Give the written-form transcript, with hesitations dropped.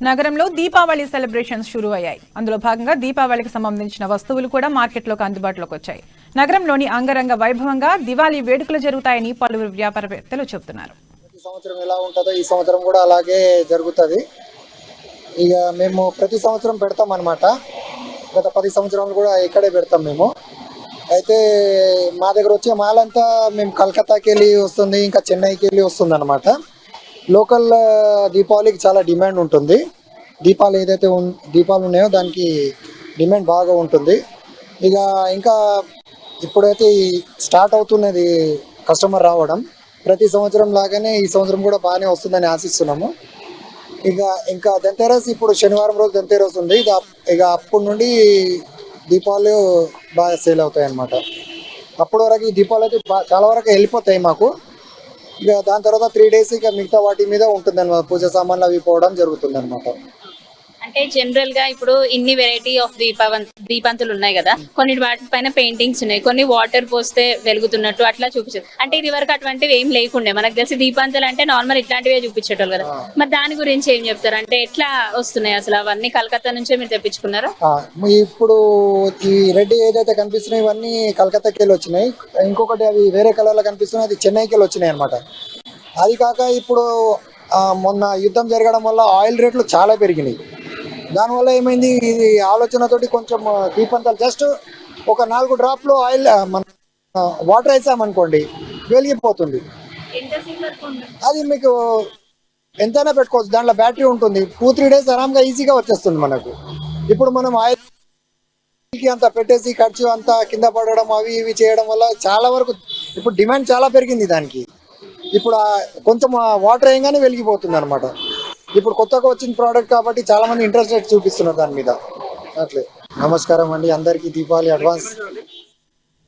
నగరంలో దీపావళి సెలబ్రేషన్స్ షురూ అయ్యాయి. అందులో భాగంగా దీపావళికి సంబంధించిన వస్తువులు కూడా మార్కెట్లోకి అందుబాటులోకి వచ్చాయి. నగరంలోని అంగరంగ వైభవంగా దివాళీ వేడుకలు జరుగుతాయని పలువురు వ్యాపారవేత్తలు చెబుతున్నారు. ప్రతి సంవత్సరం ఎలా ఉంటుందో ఈ సంవత్సరం కూడా అలాగే జరుగుతుంది. ఇక మేము ప్రతి సంవత్సరం పెడతాం అన్నమాట. గత 10 సంవత్సరాలు కూడా ఇక్కడే పెడతాం మేము. అయితే మా దగ్గర వచ్చే మాల్ అంతా మేము కలకత్తాకి వెళ్ళి వస్తుంది, ఇంకా చెన్నైకి వెళ్ళి వస్తుంది అనమాట. లోకల్ దీపావళికి చాలా డిమాండ్ ఉంటుంది. దీపాలు ఏదైతే దీపాలు ఉన్నాయో దానికి డిమాండ్ బాగా ఉంటుంది. ఇక ఇంకా ఇప్పుడైతే స్టార్ట్ అవుతున్నది కస్టమర్ రావడం. ప్రతి సంవత్సరం లాగానే ఈ సంవత్సరం కూడా బాగానే వస్తుందని ఆశిస్తున్నాము. ఇంకా ధన్తెరస్ ఇప్పుడు శనివారం రోజు ధన్తెరస్ ఉంది. ఇక అప్పటి నుండి దీపాలు బాగా సేల్ అవుతాయి అన్నమాట. అప్పటి వరకు ఈ దీపాలు అయితే చాలా వరకు వెళ్ళిపోతాయి మాకు. ఇక దాని తర్వాత 3 days ఇక మిగతా వాటి మీద ఉంటుంది అనమాట. పూజ సామాన్లు అవి పోవడం జరుగుతుంది అనమాట. అంటే జనరల్ గా ఇప్పుడు ఇన్ని వెరైటీ ఆఫ్ దీపంతులు ఉన్నాయి కదా, కొన్ని వాటి పైన పెయింటింగ్స్ ఉన్నాయి, కొన్ని వాటర్ పోస్తే వెలుగుతున్నట్టు అట్లా చూపించారు. అంటే ఇది వరకు అటువంటివి ఏం లేకుండే. మనకు తెలిసి దీపంతులు అంటే నార్మల్ ఇట్లాంటివే చూపించేటోళ్ళు కదా. మరి దాని గురించి ఏం చెప్తారు? అంటే ఎట్లా వస్తున్నాయి అసలు? అవన్నీ కలకత్తా నుంచే మీరు తెప్పించుకున్నారా? ఇప్పుడు ఈ రెడ్ ఏదైతే కనిపిస్తున్నాయి ఇవన్నీ కలకత్తాకి వెళ్ళి వచ్చినాయి. ఇంకొకటి అవి వేరే కలర్ లో కనిపిస్తున్నాయి, అది చెన్నైకి వెళ్ళి వచ్చినాయి అనమాట. అది కాక ఇప్పుడు మొన్న యుద్ధం జరగడం వల్ల ఆయిల్ రేట్లు చాలా పెరిగినాయి. దానివల్ల ఏమైంది, ఇది ఆలోచనతోటి కొంచెం దీపంతాలు జస్ట్ ఒక 4 డ్రాప్లు ఆయిల్ మన వాటర్ వేసామనుకోండి వెలిగిపోతుంది. అది మీకు ఎంతైనా పెట్టుకోవచ్చు, దాంట్లో బ్యాటరీ ఉంటుంది. 2-3 days ఆరాంగా ఈజీగా వచ్చేస్తుంది మనకు. ఇప్పుడు మనం ఆయిల్కి అంతా పెట్టేసి ఖర్చు అంతా కింద పడడం అవి ఇవి చేయడం వల్ల చాలా వరకు ఇప్పుడు డిమాండ్ చాలా పెరిగింది దానికి. ఇప్పుడు కొంచెం వాటర్ వేయగానే వెలిగిపోతుంది అనమాట. ఇప్పుడు కొత్తగా వచ్చిన ప్రోడక్ట్ కాబట్టి చాలా మంది ఇంట్రెస్ట్ చూపిస్తున్నారు దాని మీద. అట్లే నమస్కారం అండి అందరికీ, దీపావళి అడ్వాన్స్